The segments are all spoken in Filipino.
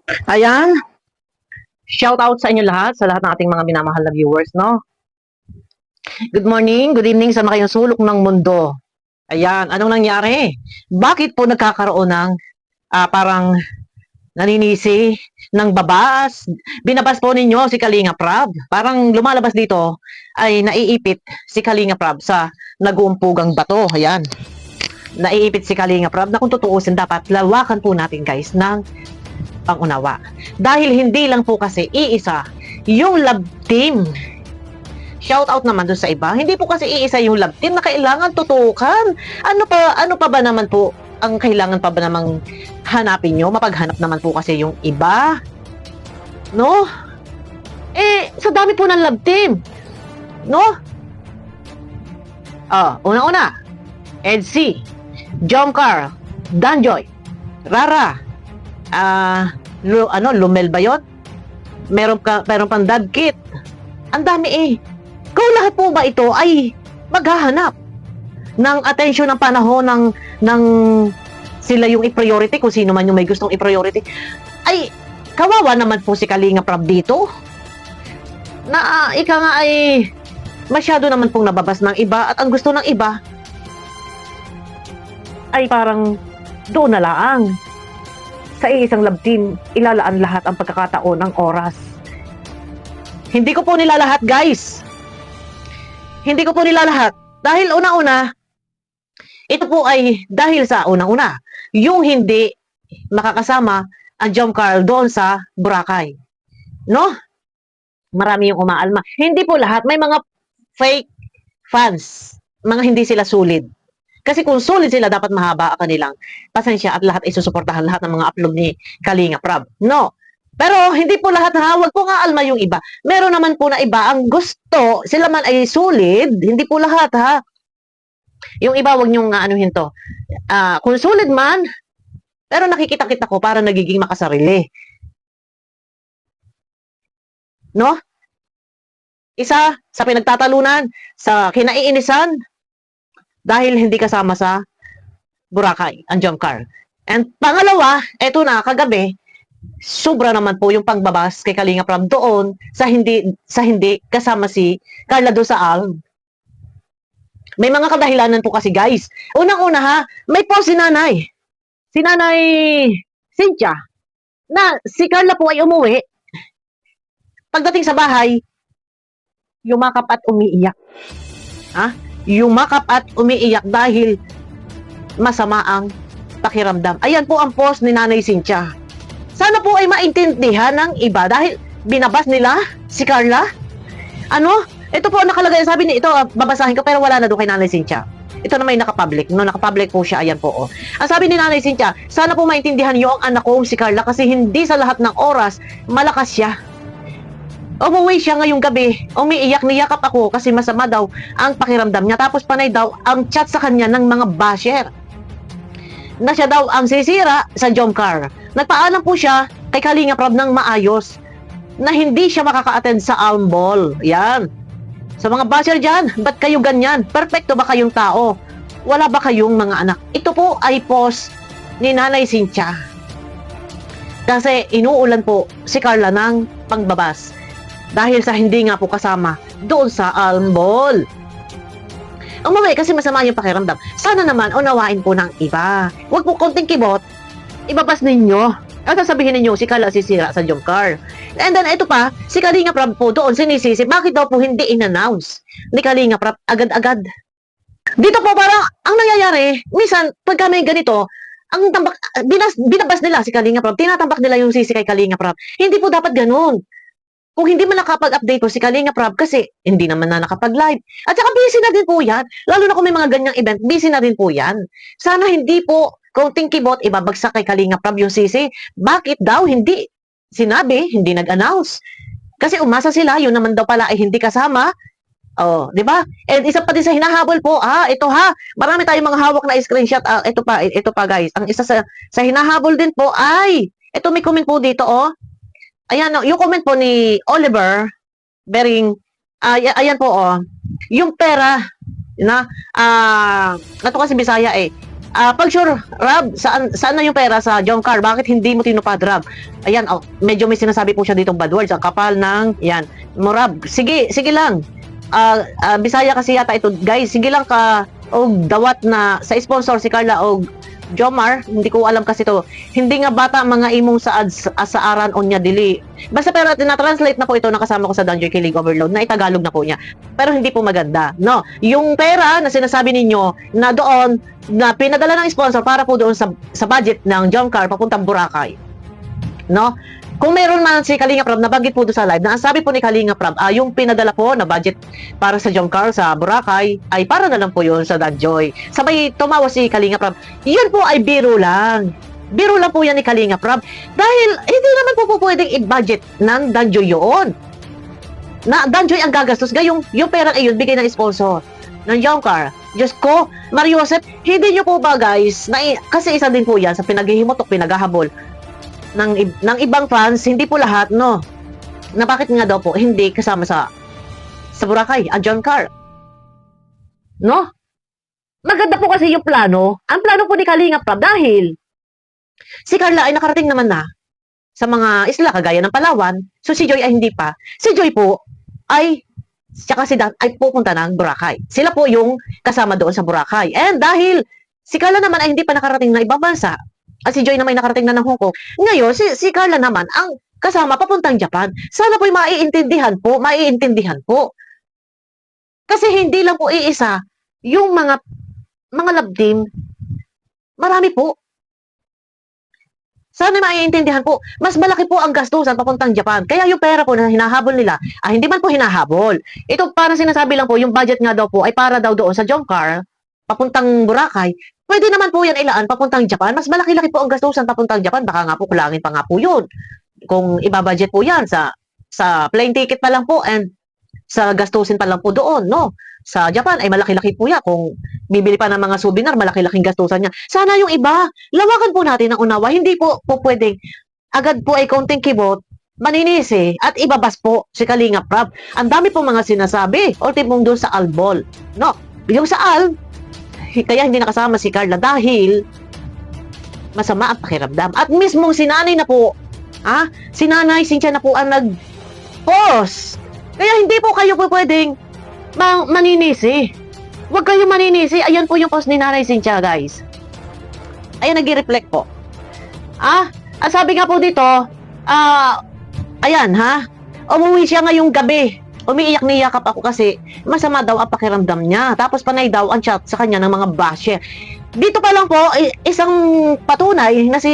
Ayan, shout out sa inyo lahat, sa lahat ng ating mga minamahal na viewers, no? Good morning, good evening sa mga kayong sulok ng mundo. Ayan, anong nangyari? Bakit po nagkakaroon ng parang naninisi ng babas? Binabas po ninyo si Kalinga Prab. Parang lumalabas dito ay naiipit si Kalinga Prab sa nag-uumpugang bato. Ayan, naiipit si Kalinga Prab na kung tutuusin dapat lawakan po natin guys ng pangunawa. Dahil hindi lang po kasi iisa yung love team. Shout out naman dun sa iba. Hindi po kasi iisa yung love team na kailangan tutukan. Ano pa ba naman po ang kailangan pa ba namang hanapin nyo? Mapaghanap naman po kasi yung iba. No? Sa dami po ng love team. No? Una-una. Edsy, Jomcar, Danjoy, Rara, Lumel ba yun? Meron pang Dadkit. Ang dami eh. Kung lahat po ba ito ay maghahanap ng atensyon ng panahon ng sila yung i-priority, kung sino man yung may gustong i-priority, ay kawawa naman po si Kalinga Prab dito. Na ika nga ay masyado naman pong nababas ng iba at ang gusto ng iba ay parang doon na lang. Sa isang love team, ilalaan lahat ang pagkakataon ng oras. Hindi ko po nilalahat, guys. Hindi ko po nilalahat. Dahil una-una, ito po ay dahil sa unang-una, yung hindi makakasama ang John Carl doon sa Boracay. No? Marami yung umaalma. Hindi po lahat. May mga fake fans. Mga hindi sila solid. Kasi kung solid sila, dapat mahaba ang kanilang pasensya at lahat ay susuportahan lahat ng mga upload ni Kalinga Prab. No. Pero hindi po lahat ha, wag po nga alma yung iba. Meron naman po na iba ang gusto, sila man ay solid, hindi po lahat ha. Yung iba wag niyong anuhin to. Kung solid man, pero nakikita-kita ko para nagiging makasarili. No? Isa sa pinagtatalunan, sa kinaiinisan, dahil hindi kasama sa Boracay, ang Jomcar. And pangalawa, eto na, kagabi, sobra naman po yung pagbabas kay Kalinga Prab doon sa hindi kasama si Carla do sa Alm. May mga kadahilanan po kasi guys. Unang-una ha, may po si Nanay. Si Nanay Cynthia na si Carla po ay umuwi. Pagdating sa bahay, yumakap at umiiyak. Ha? Yumakap at umiiyak dahil masama ang pakiramdam. Ayan po ang post ni Nanay Cynthia. Sana po ay maintindihan ng iba dahil binabas nila si Carla. Ano? Ito po nakalagay, sabi ni ito, babasahin ko pero wala na doon kay Nanay Cynthia. Ito na may nakapublic. No, nakapublic po siya. Ayan po. Oh. Ang sabi ni Nanay Cynthia, sana po maintindihan niyo ang anak ko si Carla kasi hindi sa lahat ng oras malakas siya. Umuwi siya ngayong gabi. Umiiyak, niyakap ako kasi masama daw ang pakiramdam niya. Tapos panay daw ang chat sa kanya ng mga basher na siya daw ang sisira sa Jomcar. Nagpaalam po siya kay Kalinga Prab ng maayos na hindi siya makaka-attend sa Alm Ball. Yan. Sa mga basher dyan, ba't kayo ganyan? Perfecto ba kayong tao? Wala ba kayong mga anak? Ito po ay post ni Nanay Cynthia. Kasi inuulan po si Carla ng pangbabas dahil sa hindi nga po kasama doon sa Alm Ball. Umuwi kasi masama yung pakiramdam. Sana naman unawain po ng iba. Huwag po konting kibot, ibabas ninyo. At sasabihin ninyo, si Carla sisira sa Jomcar. And then, ito pa, si Kalinga Prab po doon sinisisi, bakit daw po hindi in-announce ni Kalinga Prab agad-agad? Dito po parang, ang nangyayari, minsan, pagka may ganito, ang tambak, binabas nila si Kalinga Prab, tinatambak nila yung sisi kay Kalinga Prab. Hindi po dapat ganun. Kung hindi man nakapag-update po si Kalinga Prab kasi hindi naman na nakapag-live. At saka busy na din po yan. Lalo na kung may mga ganyang event, busy na din po yan. Sana hindi po konting kibot, ibabagsak kay Kalinga Prab yung sisi. Bakit daw hindi sinabi, hindi nag-announce? Kasi umasa sila, yun naman daw pala ay hindi kasama. Oh, di ba? And isa pa din sa hinahabol po, ito ha, marami tayong mga hawak na screenshot. Ito pa guys. Ang isa sa hinahabol din po ay, ito may comment po dito, oh. Ayan, yung comment po ni Oliver Bering, ayan po, oh. Yung pera, na, ito kasi Bisaya eh, Pag sure, Rob, saan na yung pera sa Jomcar? Bakit hindi mo tinupad, Rob? Ayan, medyo may sinasabi po siya ditong bad words. Ang kapal ng, yan. Mo, Rob, sige lang. Bisaya kasi yata ito. Guys, sige lang ka, og dawat na sa sponsor si Carla og Jomar, hindi ko alam kasi to. Hindi nga bata mga imong sa ads sa aran on niya dili. Basta pero na-translate na po ito nakasama ko sa Danjoy Kilig Overload na itagalog na po niya. Pero hindi po maganda. No, yung pera na sinasabi ninyo na doon na pinadala ng sponsor para po doon sa budget ng Jomcar papuntang Boracay. No? Kung meron man si Kalinga Prab, nabanggit po doon sa live, na ang sabi po ni Kalinga Prab, yung pinadala po na budget para sa Jomcar sa Boracay, ay para na lang po yun sa Danjoy. Sabay tumawa si Kalinga Prab, yun po ay biro lang. Biro lang po yan ni Kalinga Prab. Dahil hindi naman po pwedeng i-budget ng Danjoy yun. Na Danjoy ang gagastos, yung perang iyon, bigay ng sponsor ng Jomcar. Diyos ko, Mario Joseph, hindi nyo po ba guys, kasi isa din po yan sa pinaghihimutok, pinaghahabol ng ibang fans, hindi po lahat, no? Na bakit nga daw po hindi kasama sa Boracay, ang Jomcar. No? Maganda po kasi yung plano. Ang plano po ni Kalinga Prab dahil si Carla ay nakarating naman na sa mga isla kagaya ng Palawan. So si Joy ay hindi pa. Si Joy po ay tsaka si Dan ay pupunta ng Boracay. Sila po yung kasama doon sa Boracay. And dahil si Carla naman ay hindi pa nakarating na ibang bansa, at si Joy naman ay nakarating na ng Hong Kong. Ngayon, si Carla naman ang kasama papuntang Japan. Sana po'y maiintindihan po. Kasi hindi lang po iisa yung mga love team. Marami po. Sana maiintindihan po. Mas malaki po ang gastusan papuntang Japan. Kaya yung pera po na hinahabol nila, hindi man po hinahabol. Ito parang sinasabi lang po, yung budget nga daw po ay para daw doon sa Jomcar, papuntang Boracay. Pwede naman po yan ilaan papuntang Japan. Mas malaki-laki po ang gastusan papuntang Japan. Baka nga po kulangin pa nga po yun. Kung ibabudget po yan sa plane ticket pa lang po and sa gastusin pa lang po doon, no? Sa Japan ay malaki-laki po yan. Kung bibili pa ng mga souvenir, malaki-laking gastusan niya. Sana yung iba, lawakan po natin ang unawa. Hindi po pwedeng agad po ay konting kibot, maninisi at ibabas po si Kalinga Prab. Ang dami po mga sinasabi. Ultimong doon sa Albol. No? Yung sa kaya hindi nakasama si Carla dahil masama ang pakiramdam. At mismong sinanay na po, si Nanay Cynthia na po ang nag-post. Kaya hindi po kayo po pwedeng maninisi. Huwag kayong maninisi. Ayan po yung post ni Nanay Cynthia, guys. Ayan, nag-reflect po. Ang sabi nga po dito, ayan, umuwi siya ngayong gabi. Umiiyak-niyakap ako kasi masama daw ang pakiramdam niya. Tapos panay daw ang chat sa kanya ng mga basher. Dito pa lang po, isang patunay na si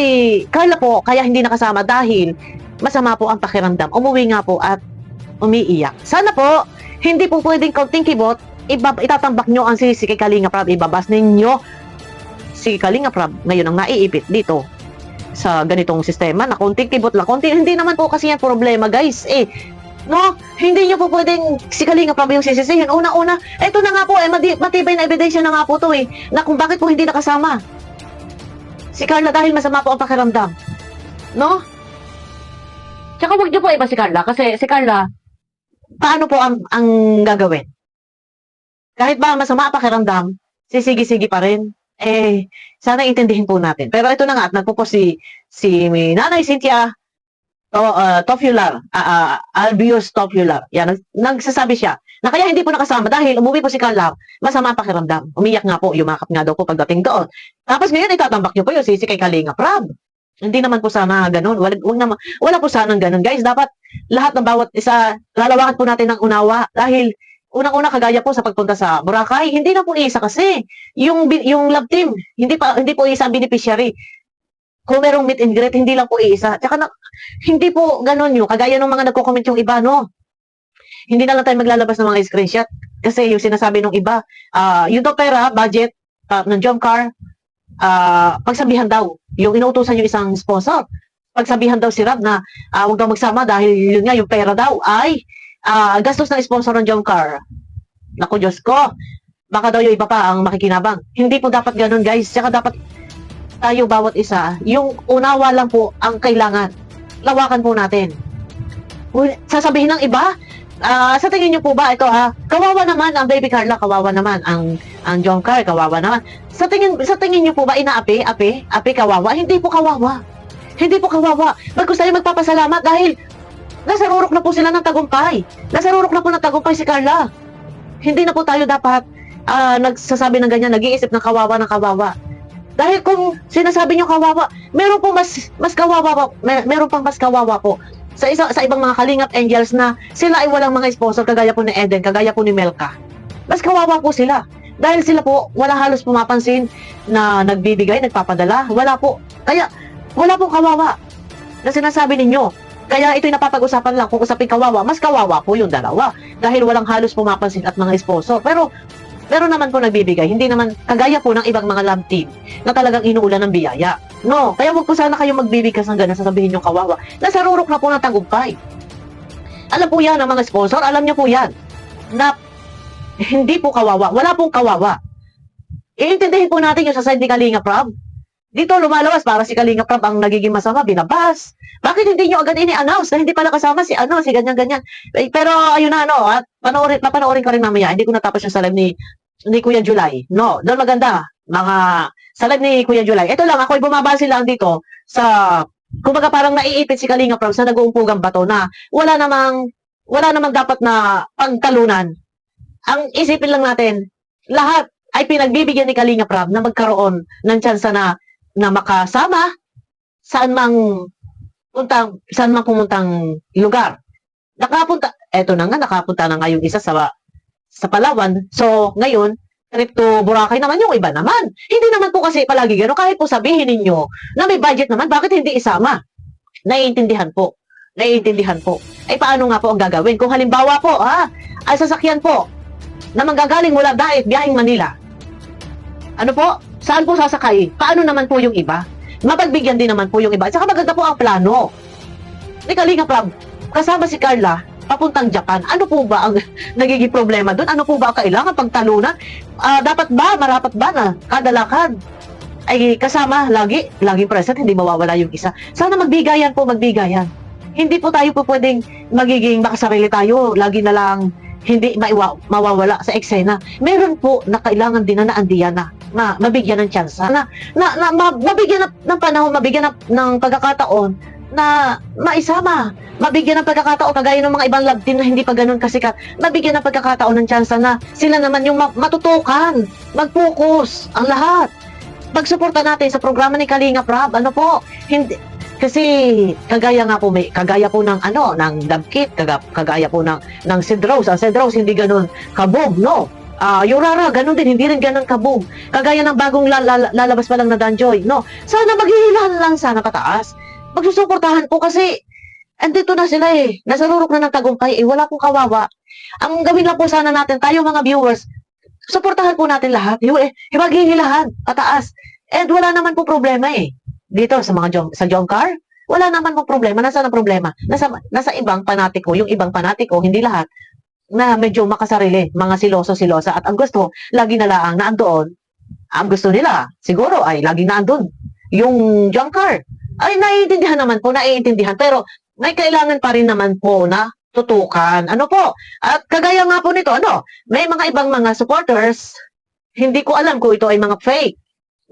Carla po kaya hindi nakasama dahil masama po ang pakiramdam. Umuwi nga po at umiiyak. Sana po, hindi po pwedeng kaunting kibot, itatambak nyo ang sisi kay Kalinga Prab. Ibabas ninyo si Kalinga Prab ngayon ang naiipit dito sa ganitong sistema na kaunting kibot lang. Hindi naman po kasi yan problema, guys. No, hindi nyo po pwedeng si Kalinga Prab yung sisisihin. Una-una, eto na nga po, matibay na ebidensya na nga po to na kung bakit po hindi nakasama si Carla dahil masama po ang pakiramdam. No? Tsaka wag nyo po iba si Carla kasi si Carla, paano po ang gagawin? Kahit ba masama ang pakiramdam, sisigi-sigi pa rin. Sana intindihin po natin. Pero ito na nga, at nagpo-post si Nanay Cynthia Tofular, Albius Tofular. Yan, nagsasabi siya na kaya hindi po nakasama dahil umuwi po si Carla, masama ang pakiramdam. Umiyak nga po, yumakap nga daw po pagdating doon. Tapos ngayon itatambak niyo po yung sisi kay Kalinga Prab. Hindi naman po sana ganun. Wala po sana ganun, guys. Dapat lahat ng bawat isa, lalawakan po natin ng unawa dahil unang-una kagaya po sa pagpunta sa Boracay, hindi na po isa kasi yung love team, hindi po isa ang beneficiary. Kung merong meet and greet, hindi lang po iisa. Tsaka hindi po ganun yun. Kagaya ng mga nagko-comment yung iba, no? Hindi na lang tayo maglalabas ng mga screenshot. Kasi yung sinasabi ng iba, yung daw pera, budget, ng Jomcar, pagsabihan daw. Yung inuutosan yung isang sponsor. Pagsabihan daw si Rob na huwag daw magsama dahil yun nga, yung pera daw ay gastos ng sponsor ng Jomcar. Naku, Diyos ko. Baka daw yung iba pa ang makikinabang. Hindi po dapat ganun, guys. Tsaka dapat tayo bawat isa, yung unawa lang po ang kailangan. Lawakan po natin. Sasabihin ng iba, Sa tingin niyo po ba ito kawawa naman ang Baby Carla, kawawa naman ang John Carr, kawawa naman. Sa tingin niyo po ba api kawawa? Hindi po kawawa. Hindi po kawawa. Bagkus tayo magpapasalamat dahil nasa rurok na po sila ng tagumpay. Nasa rurok na po ng tagumpay si Carla. Hindi na po tayo dapat nagsasabi ng ganyan, nag-iisip ng kawawa. Dahil kung sinasabi niyo kawawa, meron po mas kawawa po, meron pang mas kawawa po sa ibang mga Kalingap Angels na sila ay walang mga sponsor kagaya po ni Eden, kagaya po ni Melka. Mas kawawa po sila. Dahil sila po wala halos pumapansin na nagbibigay, nagpapadala. Wala po. Kaya wala pong kawawa na sinasabi ninyo. Kaya ito'y napapag-usapan lang. Kung usapin kawawa, mas kawawa po yung dalawa. Dahil walang halos pumapansin at mga sponsor. Pero meron naman po nagbibigay. Hindi naman kagaya po ng ibang mga love team na talagang inuulan ng biyaya. No, kaya wag po sana kayong magbibigkas ng ganun, sasabihin yung kawawa. Nasa rurok na po ng tagumpay. Alam po yan ng mga sponsor, alam niyo po yan na hindi po kawawa. Wala pong kawawa. Iintindihin po natin yung sa side ni Kalinga Prab. Dito lumalawas para si Kalinga Prab ang nagiging masama, binabas. Bakit hindi nyo agad ini-announce na hindi pala kasama si ganyan-ganyan. Pero ayun na at papanoorin ko rin mamaya. Hindi ko natapos yung sa live ni Kuya July. No, doon maganda. Mga sa live ni Kuya July. Ito lang, ako'y bumabase lang dito sa, kumbaga parang naiipit si Kalinga Prab sa nag-uumpugang bato na wala namang dapat na pagtalunan. Ang isipin lang natin, lahat ay pinagbibigyan ni Kalinga Prab na magkaroon ng tsansa na makasama saan mang pumuntang lugar. Nakapunta na nga yung isa sa Palawan. So, ngayon, trip to Boracay naman yung iba naman. Hindi naman po kasi palagi gano'n. Kahit po sabihin ninyo na may budget naman, bakit hindi isama? Naiintindihan po. Ay, paano nga po ang gagawin? Kung halimbawa po, ay sasakyan po na manggagaling mula Daet, biyaheng Manila. Ano po? Saan po sasakay? Paano naman po yung iba? Mapagbigyan din naman po yung iba. At saka maganda po ang plano. Ni Kalinga Prab, kasama si Carla, papuntang Japan. Ano po ba ang nagiging problema doon? Ano po ba ang kailangan pagtalunan? Marapat ba na kada lakad ay kasama laging present, hindi mawawala yung isa. Sana magbigayan. Hindi po tayo po pwedeng magiging makasarili tayo, lagi na lang hindi mawawala sa eksena. Meron po na kailangan din na naandiyan na mabigyan ng tsansa, mabigyan ng panahon, mabigyan ng pagkakataon na maisama, mabigyan ng pagkakataon kagaya ng mga ibang love team na hindi pa ganun kasikat, mabigyan ng pagkakataon ng tsansa na sila naman yung matutukan, mag-focus ang lahat. Pagsuporta natin sa programa ni Kalinga Prab, hindi kasi kagaya po ng ng Dabkit, kagaya po ng Sid Rose. Ang Sid Rose hindi ganun kabog, no? Yung Rara, ganun din, hindi rin ganun kabog. Kagaya ng bagong lalabas pa lang na Danjoy, no? Sana maghihilahan lang sana pataas. Magsusuportahan po kasi andito na sila nasa rurok na ng tagumpay, wala pong kawawa. Ang gawin lang po sana natin, tayo mga viewers, suportahan po natin lahat. Maghihilahan pataas. And wala naman po problema dito sa John Carr, wala naman po problema. Nasaan ang problema? Nasa ibang panatiko, yung ibang panatiko, hindi lahat, na medyo makasarili, mga silosa, at ang gusto, lagi na lang naandoon, ang gusto nila, siguro ay lagi naandun. Yung John Carr, ay naiintindihan, pero may kailangan pa rin naman po na tutukan. Ano po? At kagaya nga po nito, may mga ibang mga supporters, hindi ko alam kung ito ay mga fake,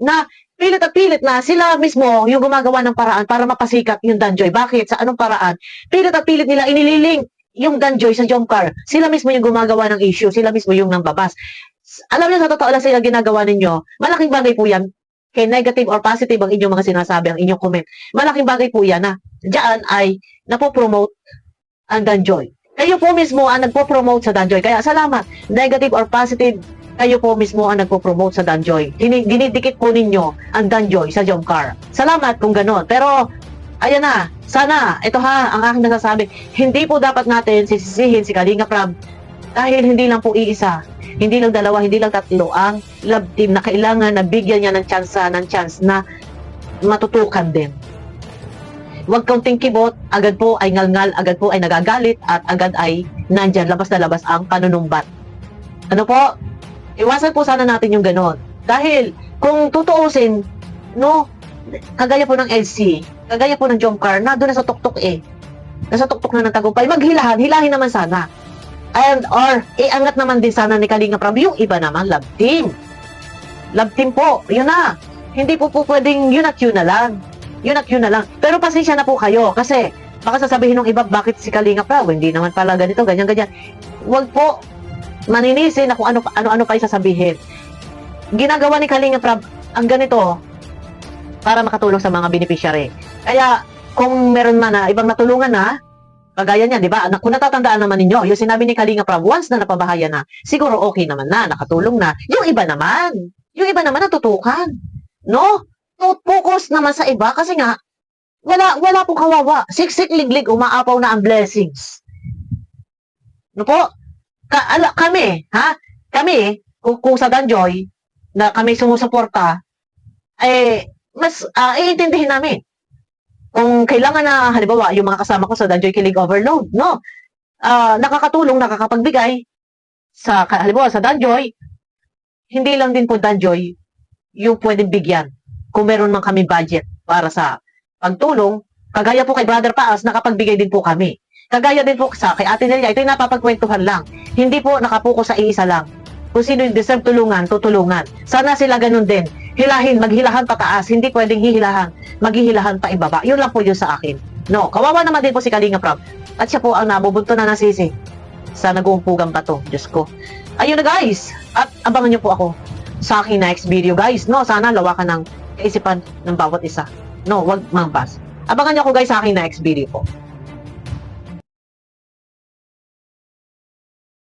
na pilit na sila mismo yung gumagawa ng paraan para mapasikat yung Danjoy. Bakit? Sa anong paraan? Pilit nila inililing yung Danjoy sa John Carr. Sila mismo yung gumagawa ng issue. Sila mismo yung nambabas. Alam niyo, sa totoo lang sila ginagawa ninyo, malaking bagay po yan. Kaya negative or positive ang inyong mga sinasabi, ang inyong comment. Malaking bagay po yan na diyan ay napopromote ang Danjoy. Kayo po mismo ang nagpo-promote sa Danjoy. Kaya salamat. Negative or positive, kayo po mismo ang nagpo-promote sa Danjoy. Dinidikit po ninyo ang Danjoy sa John Carr. Salamat kung gano'n. Pero, ayan na. Sana, ito ang aking nasasabi. Hindi po dapat natin sisisihin si Kalinga Prab dahil hindi lang po iisa. Hindi lang dalawa, hindi lang tatlo ang love team na kailangan na bigyan niya ng chance na matutukan din. Huwag kaunting kibot, agad po ay ngalngal, agad po ay nagagalit, at agad ay nandyan, labas na labas ang panunumbat. Ano po? Iwasan po sana natin yung ganon. Dahil, kung tutuusin, kagaya po ng LC, kagaya po ng John Carr, na doon nasa tuktok Nasa tuktok na ng tagumpay. Hilahin naman sana. And or iangat naman din sana ni Kalinga Prab yung iba naman, love team. Love team po, yun na. Hindi po pwedeng yun at yun na lang. Yun at yun na lang. Pero pasensya na po kayo kasi baka sasabihin ng iba, bakit si Kalinga Prab? Hindi naman pala ganito, ganyan. Huwag po maninisi na kung ano-ano pa sasabihin. Ginagawa ni Kalinga Prab ang ganito para makatulong sa mga beneficiary. Kaya kung meron man na ibang natulungan na, kagaya niya, di ba? Kung natatandaan naman ninyo, yung sinabi ni Kalinga Prab, once na napabahaya na, siguro okay naman na, nakatulong na. Yung iba naman natutukan. No? Focus naman sa iba kasi nga, wala pong kawawa. Siksik liglig, umaapaw na ang blessings. No po? Kami, ha? Kami, kung sa Danjoy, na kami sumusuporta, mas iintindihin namin. Kung kailangan na, halimbawa, yung mga kasama ko sa Danjoy Kilig Overload, no? Nakakatulong, nakakapagbigay sa, halimbawa, sa Danjoy, hindi lang din po Danjoy yung pwedeng bigyan kung meron man kami budget para sa pagtulong. Kagaya po kay Brother Paas, nakapagbigay din po kami. Kagaya din po sa kay Ate Nelia, ito yung napapagkwentuhan lang. Hindi po nakapokus sa iisa lang. Kung sino yung deserve tulungan, tutulungan. Sana sila ganun din. Maghilahan pataas, hindi pwedeng maghihilahan pa ibaba. Yun lang po yun sa akin. No, kawawa naman din po si Kalinga Prab. At siya po ang nabubunto na ng sisi sa nag-uumpugang bato. Diyos ko. Ayun na guys. At abangan niyo po ako sa aking next video guys. No, sana lawakan ng kaisipan ng bawat isa. No, wag mangbas. Abangan niyo ako guys sa aking next video po.